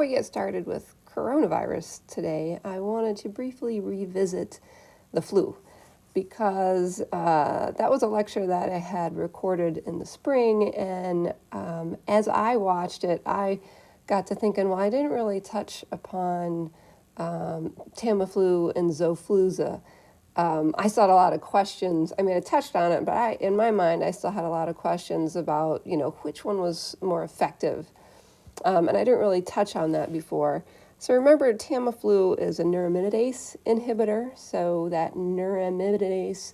we get started with coronavirus today, I wanted to briefly revisit the flu because that was a lecture that I had recorded in the spring, and as I watched it, I got to thinking, well, I didn't really touch upon Tamiflu and Xofluza. I still had a lot of questions. I mean, I touched on it, but in my mind, I still had a lot of questions about, which one was more effective. And I didn't really touch on that before. So remember, Tamiflu is a neuraminidase inhibitor. So that neuraminidase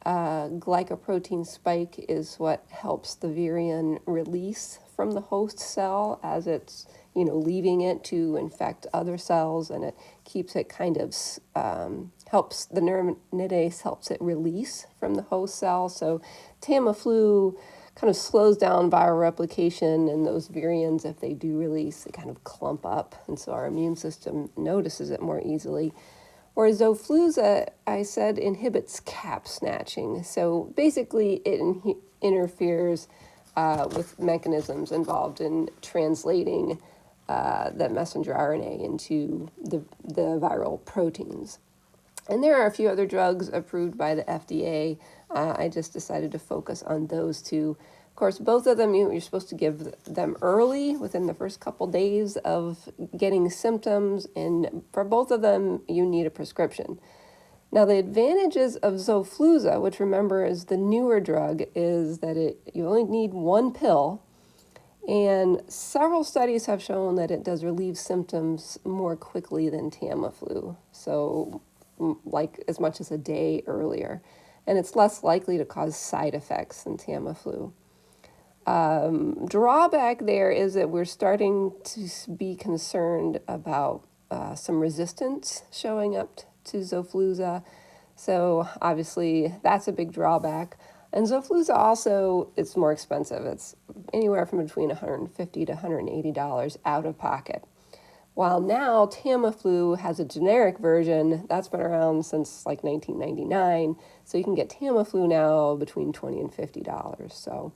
glycoprotein spike is what helps the virion release from the host cell as it's, leaving it to infect other cells, and it keeps it kind of helps the neuraminidase helps it release from the host cell. So Tamiflu kind of slows down viral replication, and those virions, if they do release, they kind of clump up, and so our immune system notices it more easily. Whereas Xofluza, I said, inhibits cap snatching. So basically, it interferes with mechanisms involved in translating that messenger RNA into the viral proteins. And there are a few other drugs approved by the FDA. I just decided to focus on those two. Of course, both of them, you're supposed to give them early, within the first couple days of getting symptoms, and for both of them, you need a prescription. Now, the advantages of Xofluza, which remember is the newer drug, is that you only need one pill, and several studies have shown that it does relieve symptoms more quickly than Tamiflu, so like as much as a day earlier, and it's less likely to cause side effects than Tamiflu. Drawback there is that we're starting to be concerned about some resistance showing up to Xofluza, so obviously that's a big drawback. And Xofluza also, it's more expensive. It's anywhere from between $150 to $180 out of pocket. While now Tamiflu has a generic version that's been around since like 1999, so you can get Tamiflu now between $20 and $50. So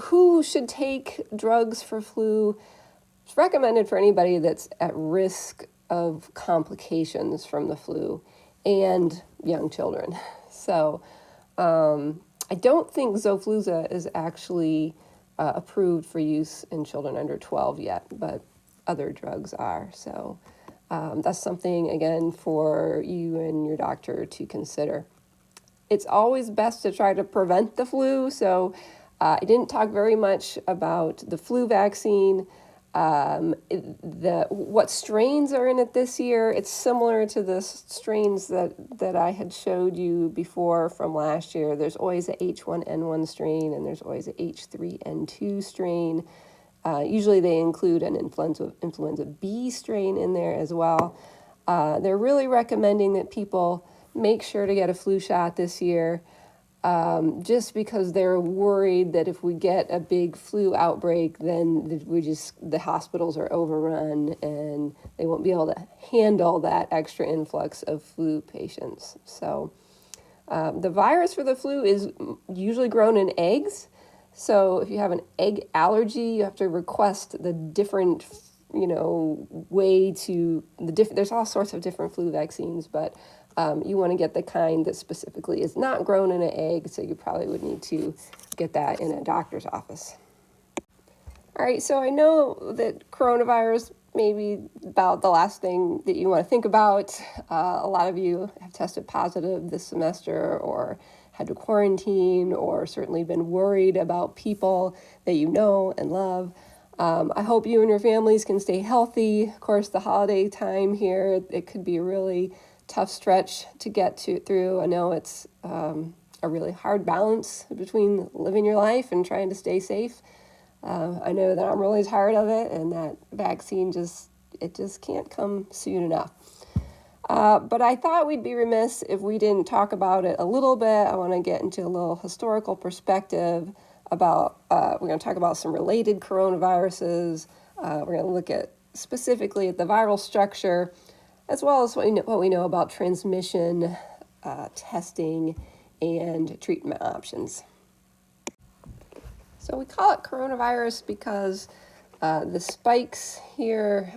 who should take drugs for flu? It's recommended for anybody that's at risk of complications from the flu and young children. So I don't think Xofluza is actually approved for use in children under 12 yet, but other drugs are. So that's something, again, for you and your doctor to consider. It's always best to try to prevent the flu. So I didn't talk very much about the flu vaccine. What strains are in it this year. It's similar to the strains that I had showed you before from last year. There's always a H1N1 strain, and there's always a H3N2 strain. Usually they include an influenza B strain in there as well. They're really recommending that people make sure to get a flu shot this year. Just because they're worried that if we get a big flu outbreak, then the hospitals are overrun and they won't be able to handle that extra influx of flu patients. So the virus for the flu is usually grown in eggs. So if you have an egg allergy, you have to request the different, there's all sorts of different flu vaccines, but you want to get the kind that specifically is not grown in an egg, so you probably would need to get that in a doctor's office. All right, so I know that coronavirus may be about the last thing that you want to think about. A lot of you have tested positive this semester or had to quarantine or certainly been worried about people that you know and love. I hope you and your families can stay healthy. Of course, the holiday time here, it could be a really tough stretch to get through. I know it's a really hard balance between living your life and trying to stay safe. I know that I'm really tired of it, and that vaccine just can't come soon enough. But I thought we'd be remiss if we didn't talk about it a little bit. I want to get into a little historical perspective about, we're going to talk about some related coronaviruses. We're going to look at specifically at the viral structure, as well as what we know about transmission, testing, and treatment options. So we call it coronavirus because The spikes here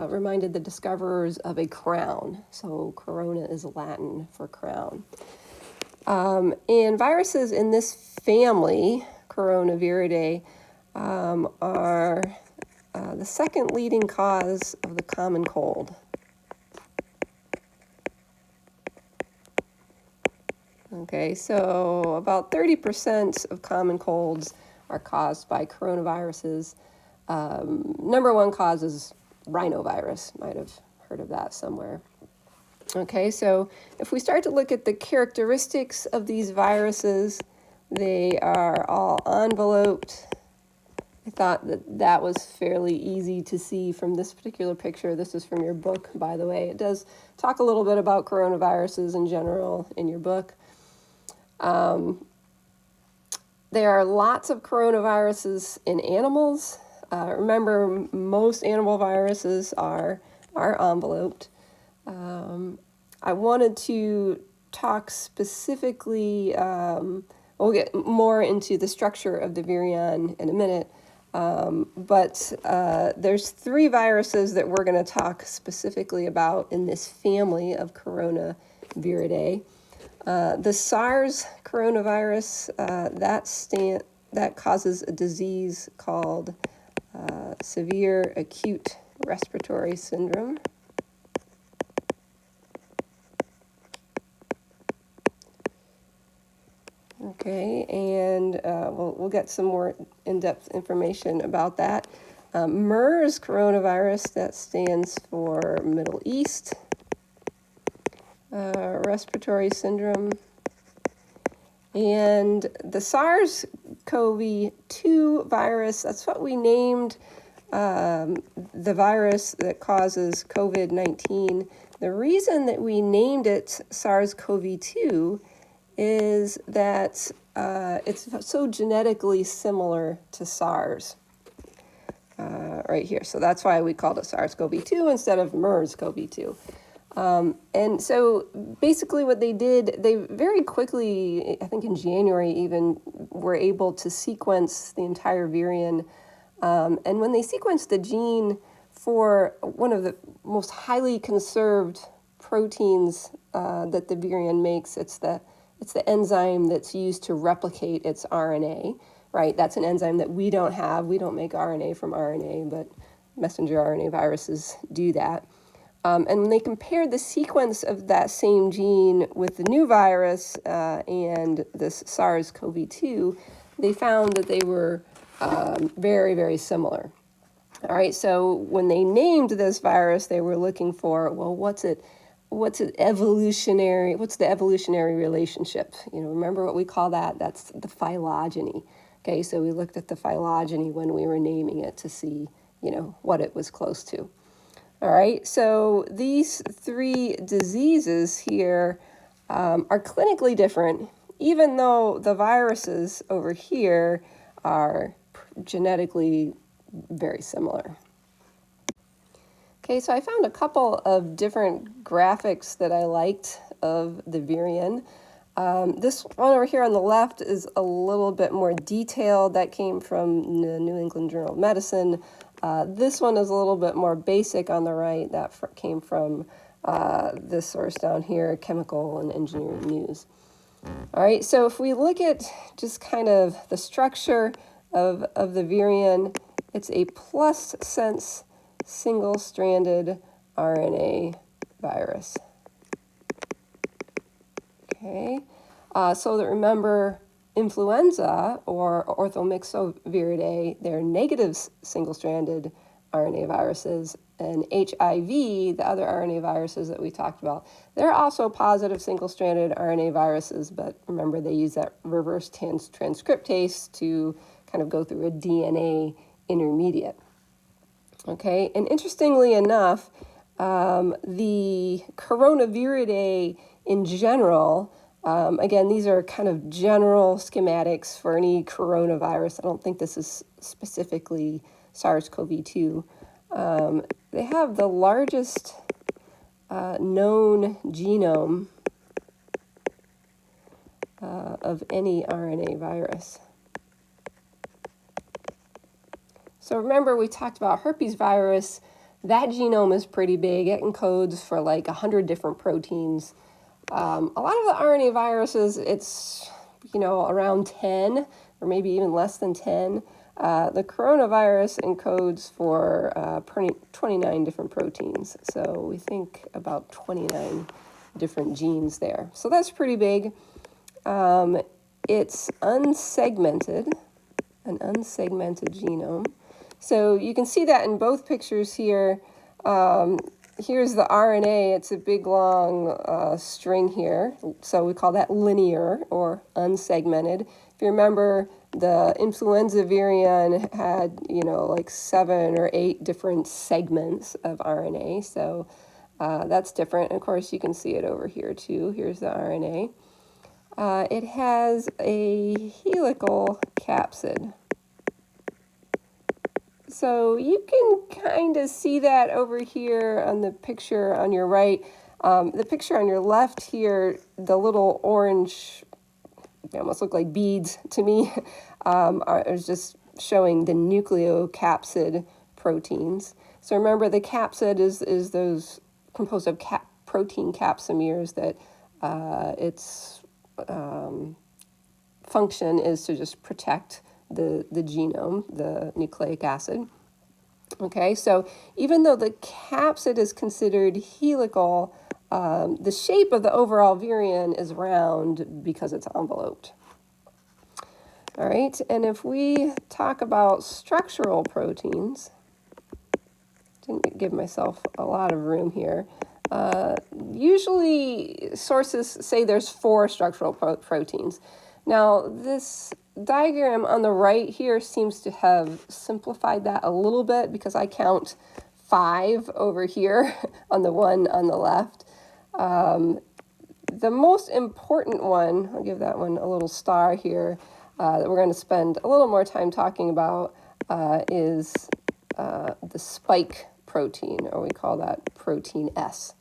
reminded the discoverers of a crown. So corona is Latin for crown. And viruses in this family, Coronaviridae, are the second leading cause of the common cold. Okay, so about 30% of common colds are caused by coronaviruses. Number one cause is rhinovirus. Might have heard of that somewhere. Okay, so if we start to look at the characteristics of these viruses, they are all enveloped. I thought that was fairly easy to see from this particular picture. This is from your book, by the way. It does talk a little bit about coronaviruses in general in your book. There are lots of coronaviruses in animals. Remember, most animal viruses are enveloped. I wanted to talk specifically, we'll get more into the structure of the virion in a minute, but there's 3 viruses that we're going to talk specifically about in this family of Coronaviridae. The SARS coronavirus, that causes a disease called severe acute respiratory syndrome. Okay, and we'll get some more in-depth information about that. MERS coronavirus, that stands for Middle East respiratory syndrome. And the SARS-CoV-2 virus, that's what we named the virus that causes COVID-19. The reason that we named it SARS-CoV-2 is that it's so genetically similar to SARS right here. So that's why we called it SARS-CoV-2 instead of MERS-CoV-2. And so basically what they did, they very quickly, I think in January even, were able to sequence the entire virion. And when they sequenced the gene for one of the most highly conserved proteins that the virion makes, it's the enzyme that's used to replicate its RNA, right? That's an enzyme that we don't have. We don't make RNA from RNA, but messenger RNA viruses do that. And when they compared the sequence of that same gene with the new virus and this SARS-CoV-2, they found that they were very, very similar. All right, so when they named this virus, they were looking for, well, what's the evolutionary relationship? Remember what we call that? That's the phylogeny. Okay, so we looked at the phylogeny when we were naming it to see, what it was close to. All right, so these 3 diseases here are clinically different, even though the viruses over here are genetically very similar. Okay, so I found a couple of different graphics that I liked of the virion. This one over here on the left is a little bit more detailed. That came from the New England Journal of Medicine. This one is a little bit more basic on the right. That came from this source down here, Chemical and Engineering News. All right, so if we look at just kind of the structure of the virion, it's a plus sense single-stranded RNA virus. Okay, so that remember, influenza or orthomyxoviridae, they're negative single-stranded RNA viruses, and HIV, the other RNA viruses that we talked about, they're also positive single-stranded RNA viruses, but remember they use that reverse transcriptase to kind of go through a DNA intermediate. Okay, and interestingly enough, the Coronaviridae in general, again, these are kind of general schematics for any coronavirus. I don't think this is specifically SARS-CoV-2. They have the largest known genome of any RNA virus. So remember, we talked about herpes virus. That genome is pretty big. It encodes for like 100 different proteins. A lot of the RNA viruses, it's, around 10 or maybe even less than 10. The coronavirus encodes for 29 different proteins. So we think about 29 different genes there. So that's pretty big. It's unsegmented, an unsegmented genome. So you can see that in both pictures here. Here's the RNA. It's a big, long string here. So we call that linear or unsegmented. If you remember, the influenza virion had, like 7 or 8 different segments of RNA. So that's different. And of course, you can see it over here too. Here's the RNA. It has a helical capsid. So you can kind of see that over here on the picture on your right. The picture on your left here, the little orange, they almost look like beads to me, is just showing the nucleocapsid proteins. So remember, the capsid is those composed of protein capsomeres that its function is to just protect the genome, the nucleic acid. Okay, so even though the capsid is considered helical, the shape of the overall virion is round because it's enveloped. All right, and if we talk about structural proteins, didn't give myself a lot of room here. Usually sources say there's 4 structural proteins. Now, this diagram on the right here seems to have simplified that a little bit because I count 5 over here on the one on the left. The most important one, I'll give that one a little star here, that we're going to spend a little more time talking about is the spike protein, or we call that protein S.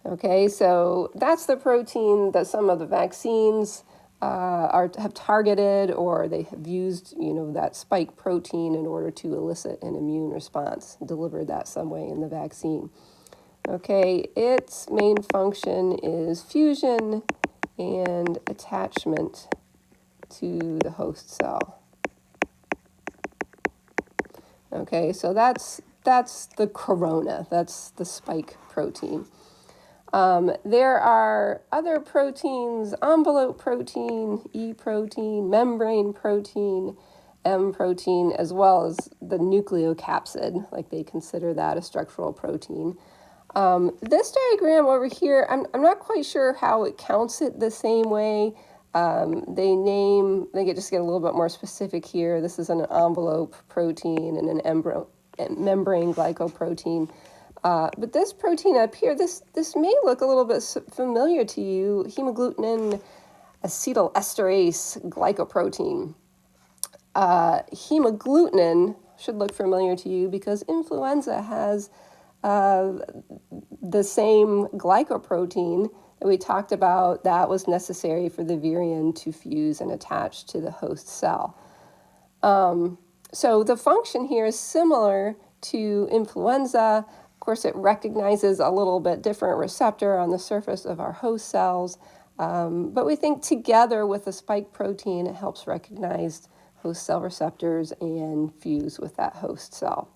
Okay, so that's the protein that some of the vaccines have targeted, or they have used, that spike protein in order to elicit an immune response, delivered that some way in the vaccine. Okay, its main function is fusion and attachment to the host cell. Okay, so that's the corona, that's the spike protein. There are other proteins, envelope protein, E protein, membrane protein, M protein, as well as the nucleocapsid, like they consider that a structural protein. This diagram over here, I'm not quite sure how it counts it the same way. They just get a little bit more specific here. This is an envelope protein and an membrane glycoprotein. But this protein up here, this may look a little bit familiar to you, hemagglutinin acetylesterase glycoprotein. Hemagglutinin should look familiar to you because influenza has the same glycoprotein that we talked about that was necessary for the virion to fuse and attach to the host cell. So the function here is similar to influenza. Of course, it recognizes a little bit different receptor on the surface of our host cells, but we think together with the spike protein, it helps recognize host cell receptors and fuse with that host cell.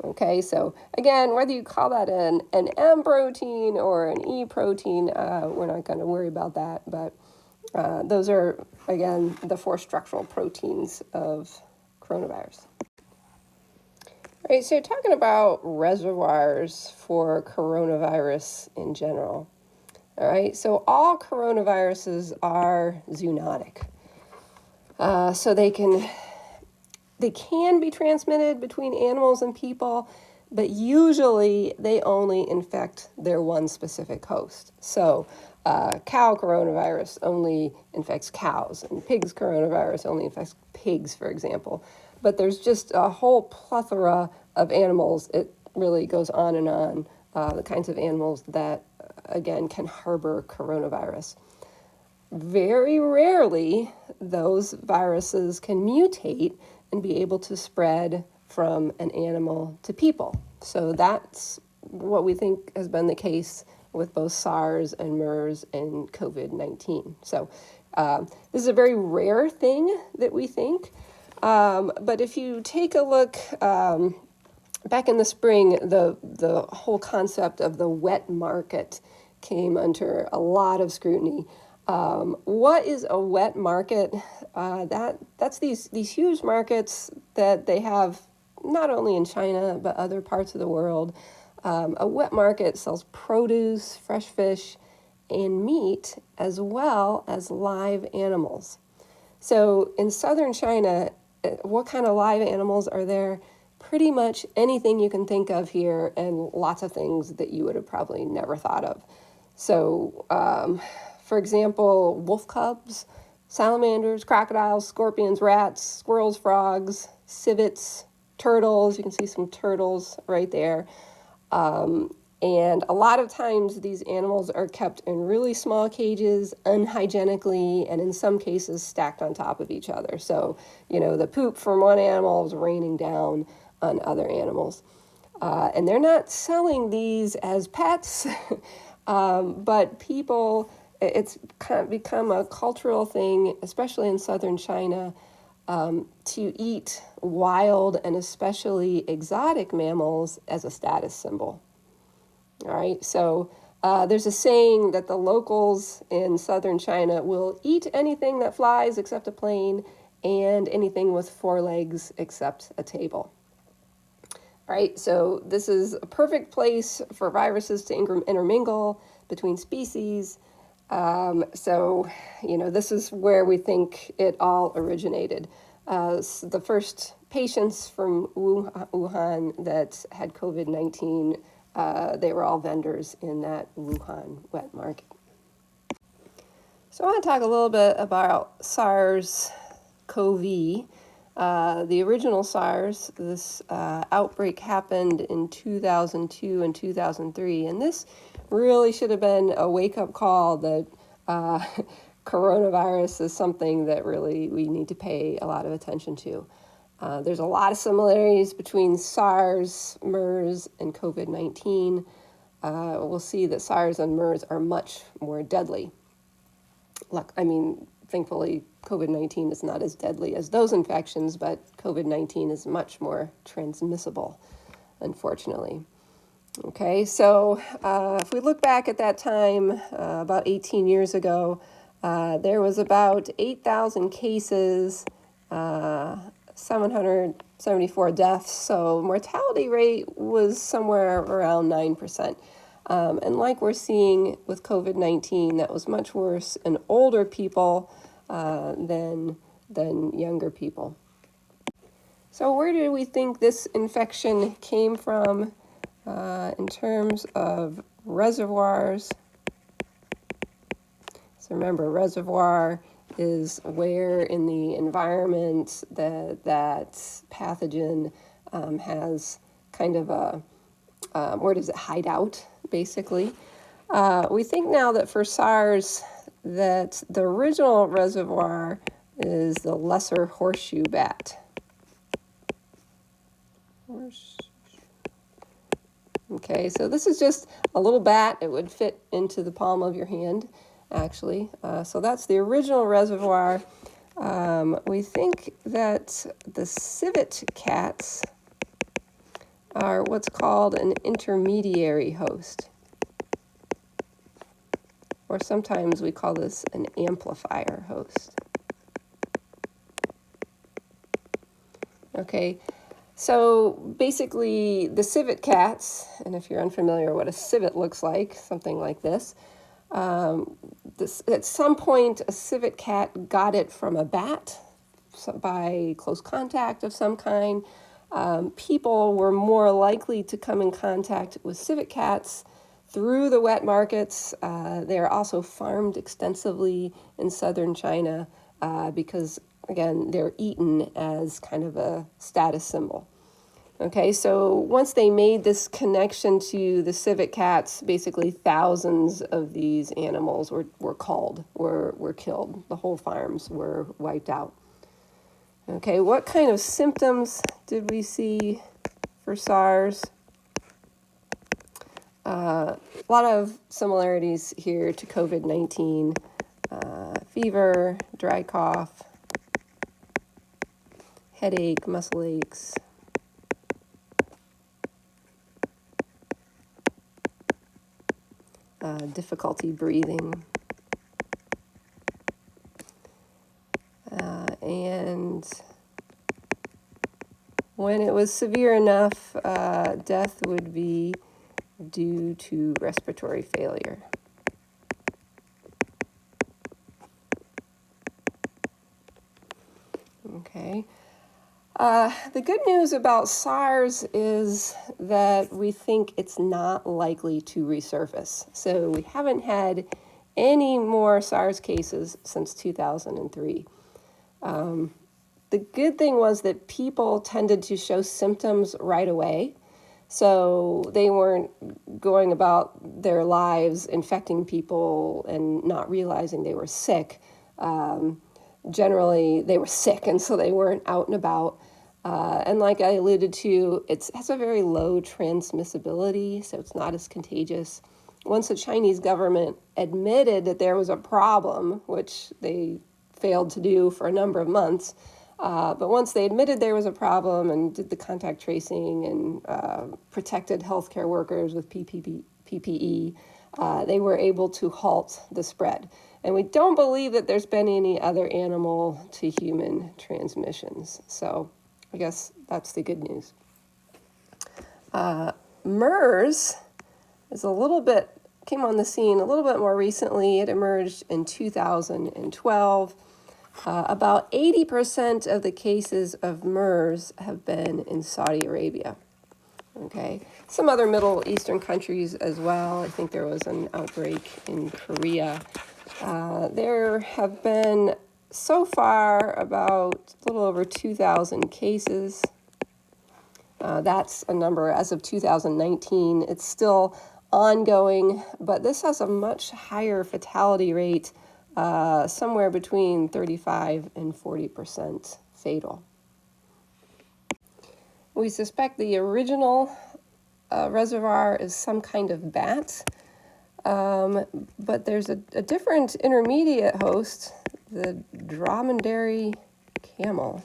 Okay, so again, whether you call that an M protein or an E protein, we're not going to worry about that, but those are, again, the 4 structural proteins of coronavirus. All right, so talking about reservoirs for coronavirus in general. All right, so all coronaviruses are zoonotic. So they can be transmitted between animals and people, but usually they only infect their one specific host. So cow coronavirus only infects cows, and pigs coronavirus only infects pigs, for example. But there's just a whole plethora of animals. It really goes on and on, the kinds of animals that, again, can harbor coronavirus. Very rarely, those viruses can mutate and be able to spread from an animal to people. So that's what we think has been the case with both SARS and MERS and COVID-19. So this is a very rare thing that we think. But if you take a look, back in the spring, the whole concept of the wet market came under a lot of scrutiny. What is a wet market? That's these huge markets that they have not only in China but other parts of the world. A wet market sells produce, fresh fish, and meat, as well as live animals. So in southern China, what kind of live animals are there? Pretty much anything you can think of here, and lots of things that you would have probably never thought of. So, for example, wolf cubs, salamanders, crocodiles, scorpions, rats, squirrels, frogs, civets, turtles. You can see some turtles right there. And a lot of times these animals are kept in really small cages, unhygienically, and in some cases stacked on top of each other. So, the poop from one animal is raining down on other animals. And they're not selling these as pets, but people, it's kind of become a cultural thing, especially in southern China, to eat wild and especially exotic mammals as a status symbol. All right, so there's a saying that the locals in southern China will eat anything that flies except a plane and anything with 4 legs except a table. All right, so this is a perfect place for viruses to intermingle between species. This is where we think it all originated. The first patients from Wuhan that had COVID-19, they were all vendors in that Wuhan wet market. So I want to talk a little bit about SARS-CoV. The original SARS, this outbreak happened in 2002 and 2003, and this really should have been a wake-up call that coronavirus is something that really we need to pay a lot of attention to. There's a lot of similarities between SARS, MERS, and COVID-19. We'll see that SARS and MERS are much more deadly. Thankfully, COVID-19 is not as deadly as those infections, but COVID-19 is much more transmissible, unfortunately. Okay, so if we look back at that time, about 18 years ago, there was about 8,000 cases, 774 deaths, so mortality rate was somewhere around 9%. And like we're seeing with COVID-19, that was much worse in older people than younger people. So where do we think this infection came from in terms of reservoirs? So remember, reservoir is where in the environment that pathogen has kind of where does it hide out, basically. We think now that for SARS, that the original reservoir is the lesser horseshoe bat. Okay, so this is just a little bat. It would fit into the palm of your hand, actually. So that's the original reservoir. We think that the civet cats are what's called an intermediary host. Or sometimes we call this an amplifier host. Okay, so basically the civet cats, and if you're unfamiliar what a civet looks like, something like this, at some point a civet cat got it from a bat by close contact of some kind. People were more likely to come in contact with civet cats through the wet markets. They are also farmed extensively in southern China because, again, they're eaten as kind of a status symbol. Okay, so once they made this connection to the civet cats, basically thousands of these animals were killed. The whole farms were wiped out. Okay, what kind of symptoms did we see for SARS? A lot of similarities here to COVID-19. Fever, dry cough, headache, muscle aches. Difficulty breathing. And when it was severe enough, death would be due to respiratory failure. Okay. The good news about SARS is that we think it's not likely to resurface. So we haven't had any more SARS cases since 2003. The good thing was that people tended to show symptoms right away. So they weren't going about their lives infecting people and not realizing they were sick. Generally, they were sick, and so they weren't out and about. And like I alluded to, it has a very low transmissibility, so it's not as contagious. Once the Chinese government admitted that there was a problem, which they failed to do for a number of months, but once they admitted there was a problem and did the contact tracing and protected healthcare workers with PPE, they were able to halt the spread. And we don't believe that there's been any other animal to human transmissions. So I guess that's the good news. MERS is came on the scene a little bit more recently. It emerged in 2012. About 80% of the cases of MERS have been in Saudi Arabia. Okay, some other Middle Eastern countries as well. I think there was an outbreak in Korea. There have been so far about a little over 2,000 cases. That's a number as of 2019. It's still ongoing, but this has a much higher fatality rate, somewhere between 35 and 40% fatal. We suspect the original reservoir is some kind of bat, but there's a different intermediate host, the dromedary camel.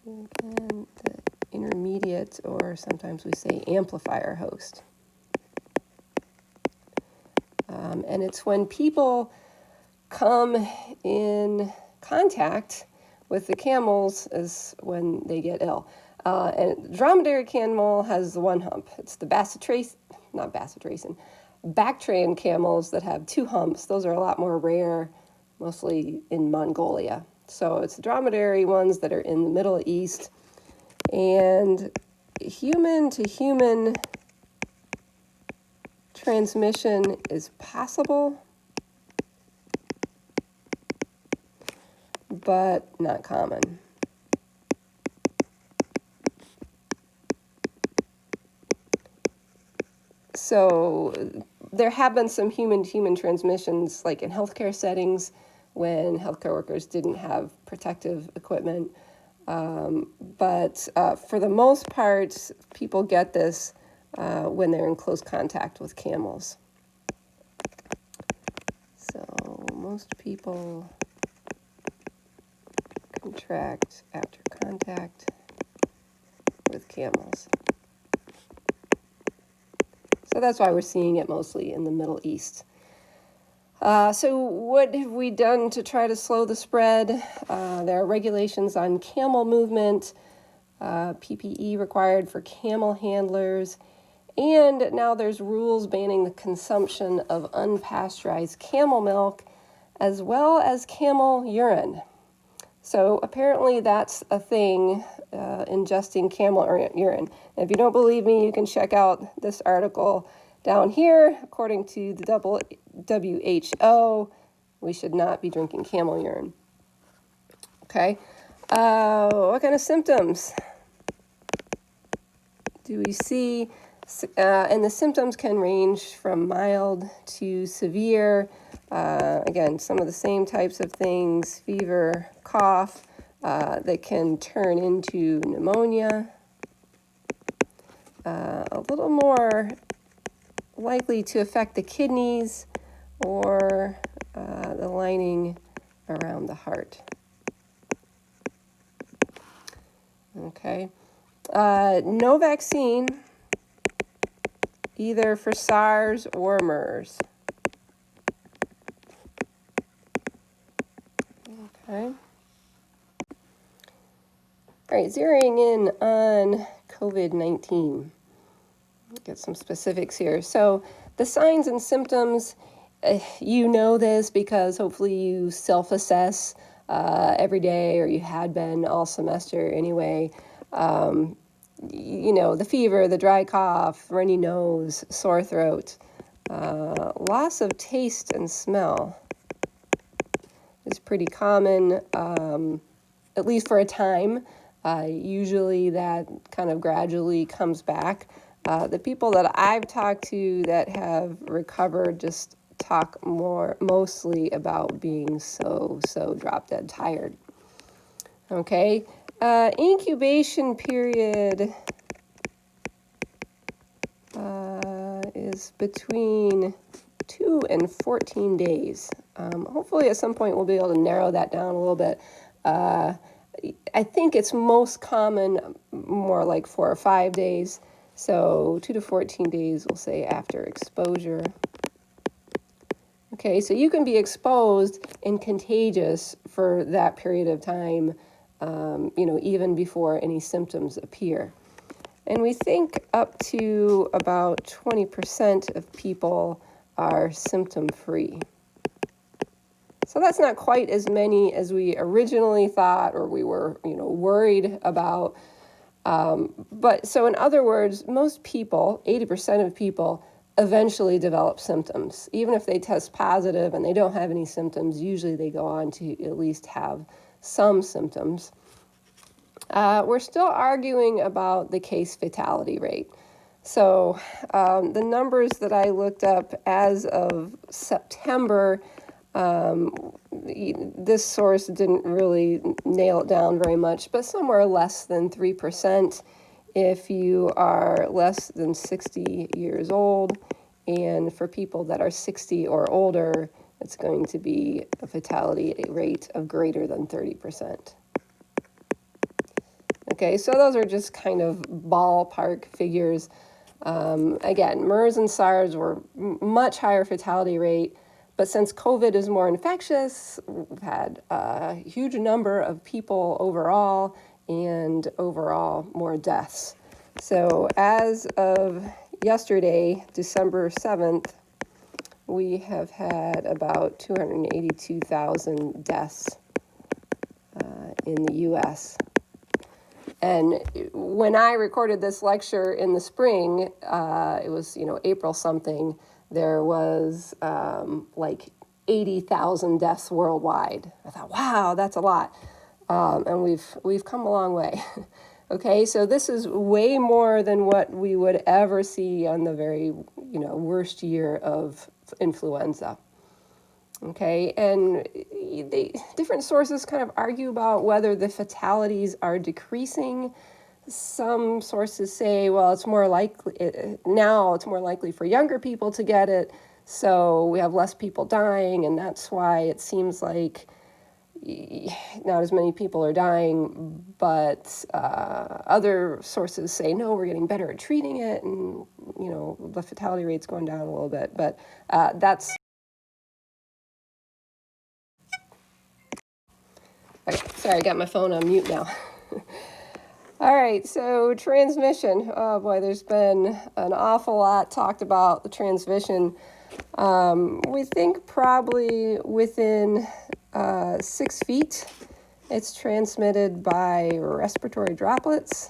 Again, the intermediate, or sometimes we say amplifier host. And it's when people come in contact with the camels is when they get ill. And dromedary camel has the one hump. It's the Bactrian camels that have two humps. Those are a lot more rare, mostly in Mongolia. So it's the dromedary ones that are in the Middle East. And human to human transmission is possible, but not common. So there have been some human-to-human transmissions, like in healthcare settings, when healthcare workers didn't have protective equipment. But for the most part, people get this when they're in close contact with camels. So most people contract after contact with camels. So that's why we're seeing it mostly in the Middle East. So what have we done to try to slow the spread? There are regulations on camel movement, PPE required for camel handlers, and now there's rules banning the consumption of unpasteurized camel milk as well as camel urine. So apparently that's a thing, ingesting camel urine. And if you don't believe me, you can check out this article down here. According to the WHO, we should not be drinking camel urine. Okay, what kind of symptoms do we see? And the symptoms can range from mild to severe. Again, some of the same types of things, fever, cough, that can turn into pneumonia. A little more likely to affect the kidneys or the lining around the heart. Okay. No vaccine, either for SARS or MERS. Okay. All right, zeroing in on COVID-19. Get some specifics here. So the signs and symptoms, you know this because hopefully you self-assess every day, or you had been all semester anyway. You know, the fever, the dry cough, runny nose, sore throat, loss of taste and smell is pretty common, at least for a time. Usually that kind of gradually comes back. The people that I've talked to that have recovered just talk mostly about being so drop dead tired. Okay, incubation period is between 2 and 14 days. Hopefully at some point we'll be able to narrow that down a little bit. I think it's most common more like 4 or 5 days. So 2 to 14 days, we'll say, after exposure. Okay, so you can be exposed and contagious for that period of time, you know, even before any symptoms appear. And we think up to about 20% of people are symptom-free. So that's not quite as many as we originally thought, or we were, you know, worried about. But so in other words, most people, 80% of people, eventually develop symptoms. Even if they test positive and they don't have any symptoms, usually they go on to at least have some symptoms. We're still arguing about the case fatality rate. So the numbers that I looked up as of September, this source didn't really nail it down very much, but somewhere less than 3% if you are less than 60 years old. And for people that are 60 or older, it's going to be a fatality rate of greater than 30%. Okay, so those are just kind of ballpark figures. Again, MERS and SARS were much higher fatality rate, but since COVID is more infectious, we've had a huge number of people overall, and overall more deaths. So as of yesterday, December 7th, we have had about 282,000 deaths in the U.S. And when I recorded this lecture in the spring, it was, April something, there was like 80,000 deaths worldwide. I thought, wow, that's a lot. And we've come a long way. Okay, so this is way more than what we would ever see on the very, worst year of influenza. Okay, and the different sources kind of argue about whether the fatalities are decreasing. Some sources say, well, it's more likely for younger people to get it, so we have less people dying, and that's why it seems like not as many people are dying. But other sources say, no, we're getting better at treating it, and the fatality rate's going down a little bit. But that's okay. Sorry, I got my phone on mute now. All right, so transmission. Oh boy, there's been an awful lot talked about the transmission. We think probably within 6 feet, it's transmitted by respiratory droplets.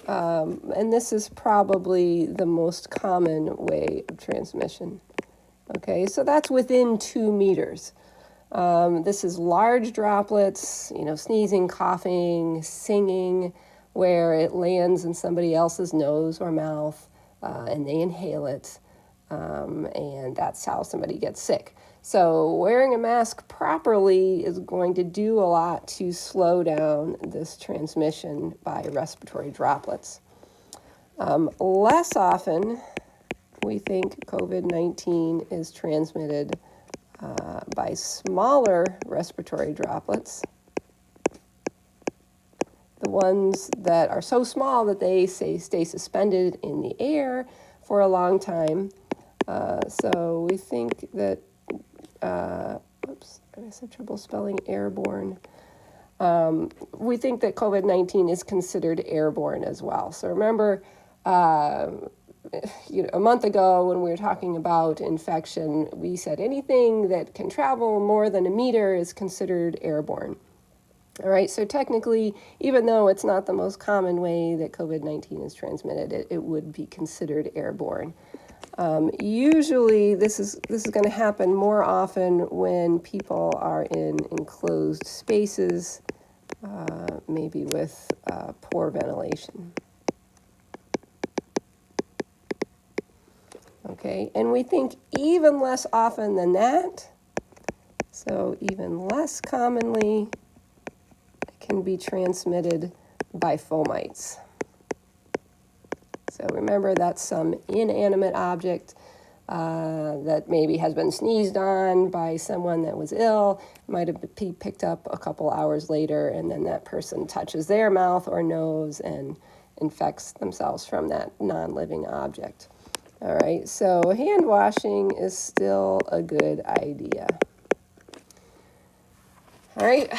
And this is probably the most common way of transmission. Okay, so that's within 2 meters. This is large droplets, sneezing, coughing, singing, where it lands in somebody else's nose or mouth. and they inhale it, and that's how somebody gets sick. So wearing a mask properly is going to do a lot to slow down this transmission by respiratory droplets. Less often, we think COVID-19 is transmitted by smaller respiratory droplets, the ones that are so small that they stay suspended in the air for a long time. So we think that, oops, I guess I have trouble spelling airborne. We think that COVID-19 is considered airborne as well. So remember, a month ago when we were talking about infection, we said anything that can travel more than a meter is considered airborne. All right, so technically, even though it's not the most common way that COVID-19 is transmitted, it would be considered airborne. Usually, this is going to happen more often when people are in enclosed spaces, maybe with poor ventilation. Okay, and we think even less often than that, so even less commonly, it can be transmitted by fomites. So remember, that's some inanimate object that maybe has been sneezed on by someone that was ill, might have been picked up a couple hours later, and then that person touches their mouth or nose and infects themselves from that non-living object. All right, so hand washing is still a good idea. All right,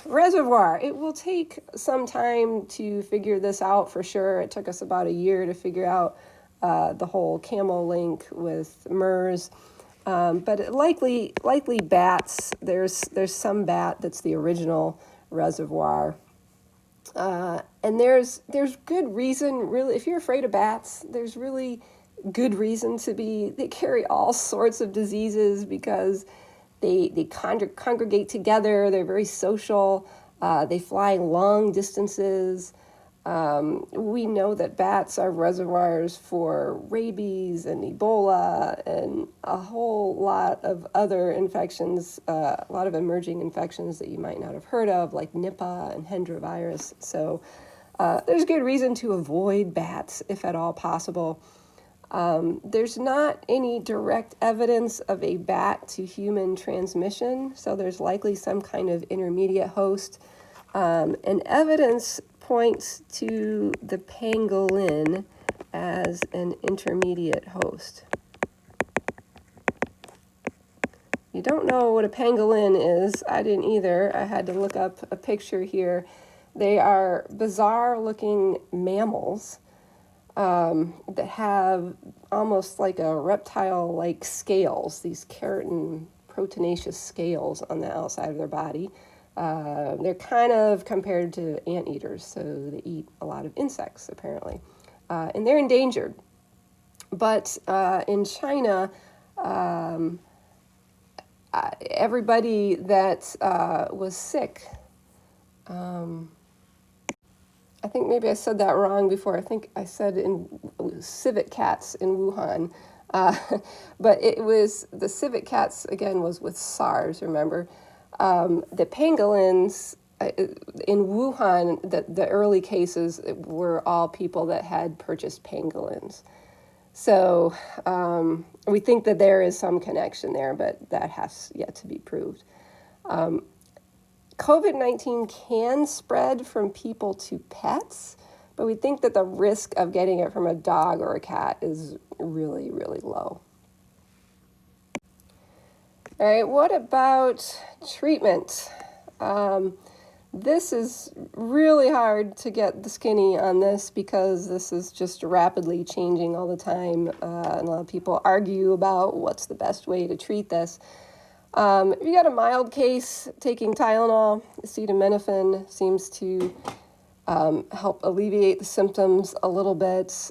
reservoir. It will take some time to figure this out for sure. It took us about a year to figure out the whole camel link with MERS. But likely bats. There's some bat that's the original reservoir. And there's good reason, really, if you're afraid of bats, there's really good reason to be. They carry all sorts of diseases because they congregate together. They're very social. They fly long distances. We know that bats are reservoirs for rabies and Ebola and a whole lot of other infections, a lot of emerging infections that you might not have heard of, like Nipah and Hendra virus. So there's good reason to avoid bats if at all possible. There's not any direct evidence of a bat to human transmission, so there's likely some kind of intermediate host. And evidence points to the pangolin as an intermediate host. You don't know what a pangolin is. I didn't either. I had to look up a picture here. They are bizarre-looking mammals that have almost like a reptile-like scales, these keratin proteinaceous scales on the outside of their body. They're kind of compared to anteaters, so they eat a lot of insects, apparently. And they're endangered. But in China, everybody that was sick, I think maybe I said that wrong before. I think I said in civet cats in Wuhan. But it was, the civet cats, again, was with SARS, remember? The pangolins in Wuhan, the early cases were all people that had purchased pangolins. So we think that there is some connection there, but that has yet to be proved. COVID-19 can spread from people to pets, but we think that the risk of getting it from a dog or a cat is really, really low. All right, what about treatment? This is really hard to get the skinny on this because this is just rapidly changing all the time. And a lot of people argue about what's the best way to treat this. If you got a mild case, taking Tylenol, acetaminophen seems to help alleviate the symptoms a little bit.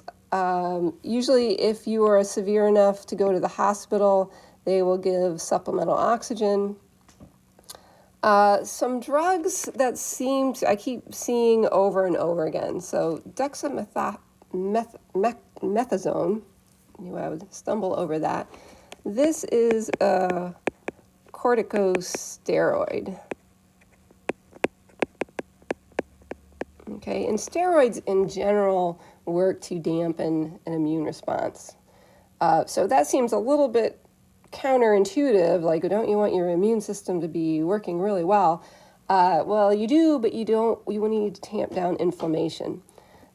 Usually if you are severe enough to go to the hospital, they will give supplemental oxygen. Some drugs that I keep seeing over and over again. So dexamethasone, methazone. Knew I would stumble over that. This is a corticosteroid. Okay, and steroids in general work to dampen an immune response. So that seems a little bit counterintuitive, like don't you want your immune system to be working really well? Well, you do, but you don't. You need to tamp down inflammation.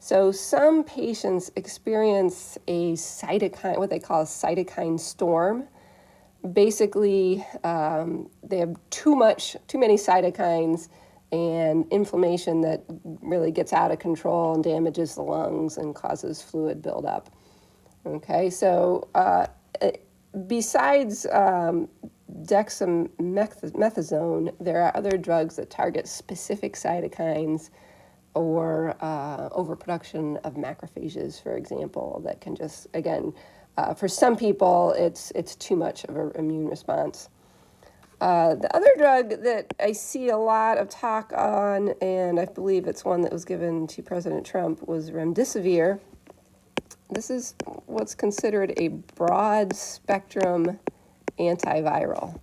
So some patients experience a cytokine, what they call a cytokine storm. Basically, they have too many cytokines and inflammation that really gets out of control and damages the lungs and causes fluid buildup. Okay, so besides dexamethasone, there are other drugs that target specific cytokines or overproduction of macrophages, for example, that can just, again, for some people, it's too much of an immune response. The other drug that I see a lot of talk on, and I believe it's one that was given to President Trump, was remdesivir. This is what's considered a broad-spectrum antiviral.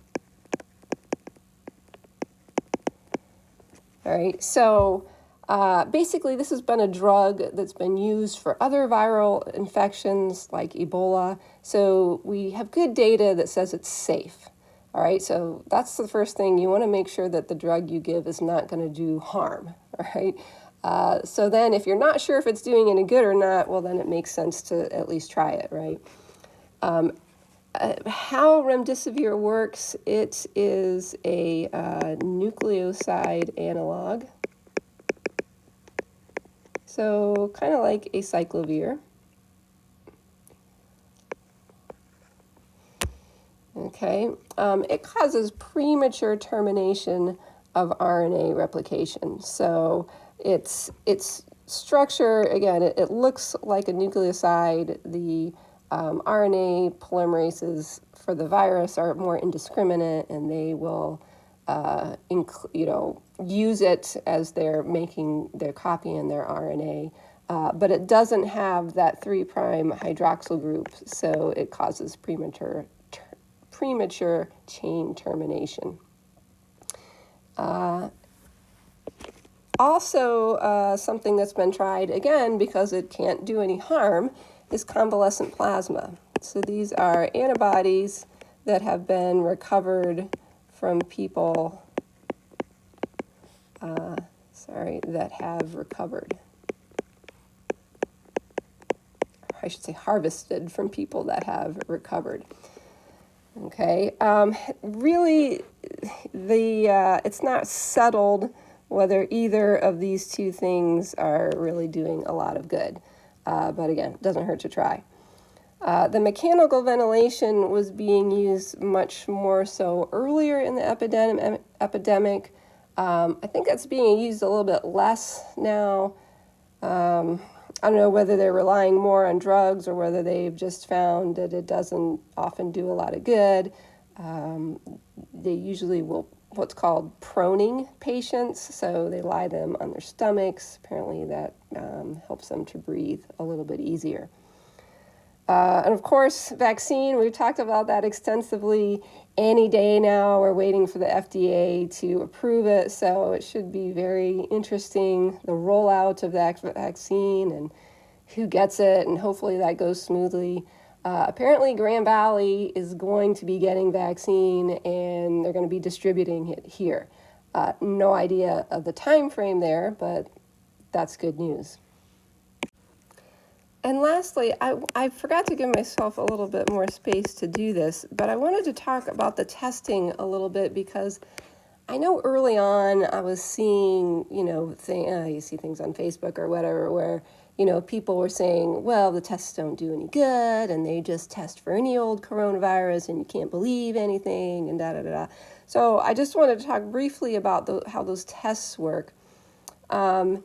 All right, so basically this has been a drug that's been used for other viral infections like Ebola. So we have good data that says it's safe. All right, so that's the first thing. You want to make sure that the drug you give is not going to do harm. All right. So then if you're not sure if it's doing any good or not, well, then it makes sense to at least try it, right? How remdesivir works, it is a nucleoside analog. So kind of like acyclovir. Okay, it causes premature termination of RNA replication. So its structure, again, it looks like a nucleoside. The RNA polymerases for the virus are more indiscriminate, and they will, use it as they're copying their RNA. But it doesn't have that 3' hydroxyl group, so it causes premature chain termination. Also, something that's been tried, again, because it can't do any harm, is convalescent plasma. So these are antibodies that have been recovered from people, that have recovered. I should say harvested from people that have recovered. Okay, really, it's not settled whether either of these two things are really doing a lot of good. But again, it doesn't hurt to try. The mechanical ventilation was being used much more so earlier in the epidemic. I think that's being used a little bit less now. I don't know whether they're relying more on drugs or whether they've just found that it doesn't often do a lot of good. They usually will what's called proning patients, so they lie them on their stomachs. Apparently that helps them to breathe a little bit easier. And of course, vaccine, we've talked about that extensively. Any day now, we're waiting for the FDA to approve it, so it should be very interesting, the rollout of that vaccine and who gets it, and hopefully that goes smoothly. Apparently, Grand Valley is going to be getting vaccine, and they're going to be distributing it here. No idea of the time frame there, but that's good news. And lastly, I forgot to give myself a little bit more space to do this, but I wanted to talk about the testing a little bit because I know early on I was seeing, you see things on Facebook or whatever where, people were saying, well, the tests don't do any good and they just test for any old coronavirus and you can't believe anything and da-da-da-da. So I just wanted to talk briefly about how those tests work. So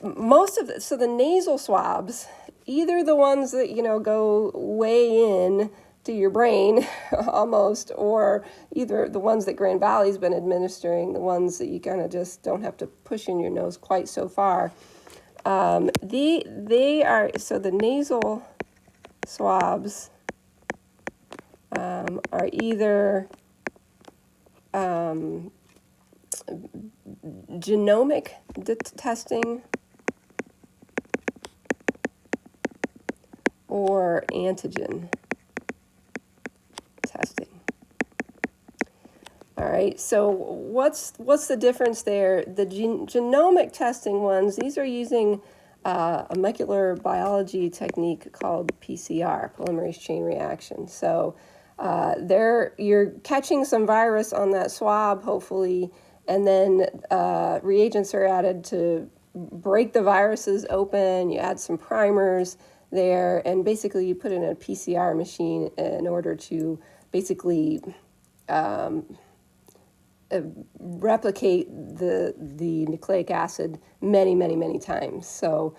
the nasal swabs, either the ones that, go way in to your brain almost, or either the ones that Grand Valley's been administering, the ones that you kind of just don't have to push in your nose quite so far, They are, so the nasal swabs are either genomic testing or antigen testing. All right, so what's the difference there? The genomic testing ones, these are using a molecular biology technique called PCR, polymerase chain reaction. So you're catching some virus on that swab, hopefully, and then reagents are added to break the viruses open. You add some primers there, and basically you put it in a PCR machine in order to basically replicate the nucleic acid many times. So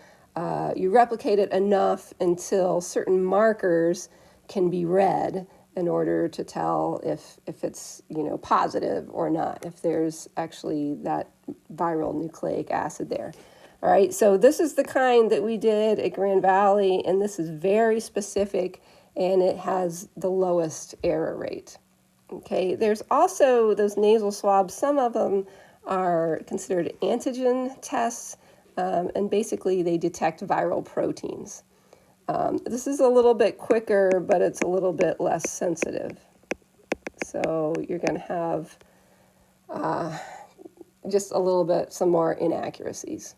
you replicate it enough until certain markers can be read in order to tell if it's positive or not, if there's actually that viral nucleic acid there. All right, so this is the kind that we did at Grand Valley, and this is very specific, and it has the lowest error rate. Okay, there's also those nasal swabs. Some of them are considered antigen tests, and basically they detect viral proteins. This is a little bit quicker, but it's a little bit less sensitive. So you're going to have just a little bit, some more inaccuracies.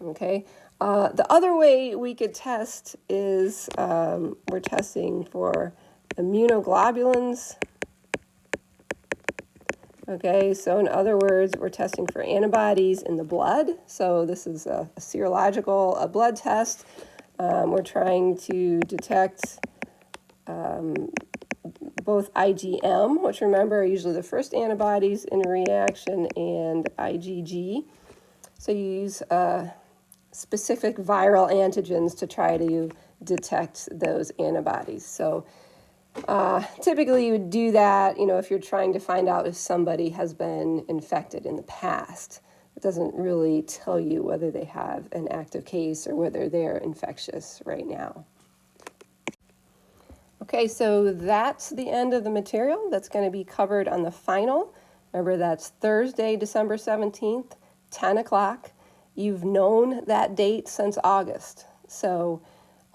Okay. The other way we could test is we're testing for immunoglobulins. Okay, so in other words, we're testing for antibodies in the blood. So this is a serological blood test. We're trying to detect both IgM, which remember are usually the first antibodies in a reaction, and IgG. So you use specific viral antigens to try to detect those antibodies. So typically you would do that, if you're trying to find out if somebody has been infected in the past. It doesn't really tell you whether they have an active case or whether they're infectious right now. Okay, so that's the end of the material that's going to be covered on the final. Remember, that's Thursday, December 17th, 10 o'clock. You've known that date since August. So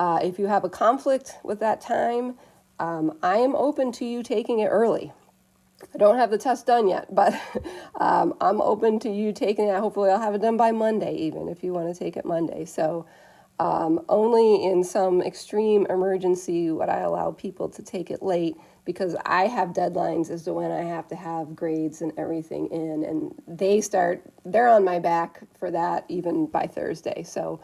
if you have a conflict with that time, I am open to you taking it early. I don't have the test done yet, but I'm open to you taking it. Hopefully I'll have it done by Monday, even if you want to take it Monday. So only in some extreme emergency would I allow people to take it late, because I have deadlines as to when I have to have grades and everything in, and they're on my back for that even by Thursday. So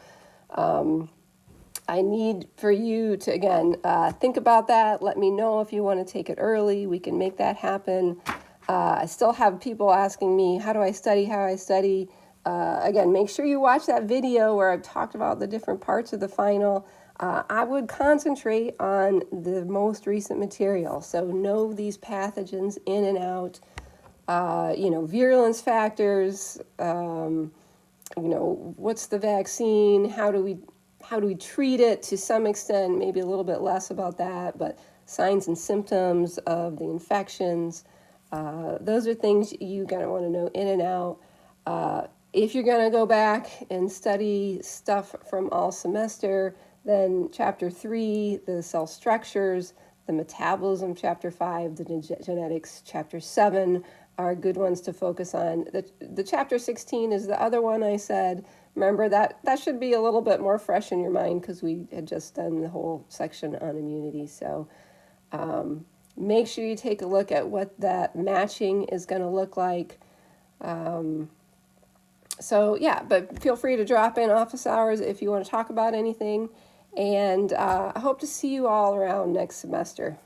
I need for you to, again, think about that. Let me know if you want to take it early. We can make that happen. I still have people asking me, how do I study? Again, make sure you watch that video where I've talked about the different parts of the final. I would concentrate on the most recent material. So know these pathogens in and out, virulence factors, what's the vaccine, how do we treat it to some extent, maybe a little bit less about that, but signs and symptoms of the infections. Those are things you're going to want to know in and out. If you're going to go back and study stuff from all semester, then Chapter 3, the cell structures, the metabolism, Chapter 5, the genetics, Chapter 7 are good ones to focus on. The Chapter 16 is the other one I said. Remember, that should be a little bit more fresh in your mind because we had just done the whole section on immunity. So make sure you take a look at what that matching is going to look like. But feel free to drop in office hours if you want to talk about anything. And I hope to see you all around next semester.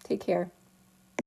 Take care.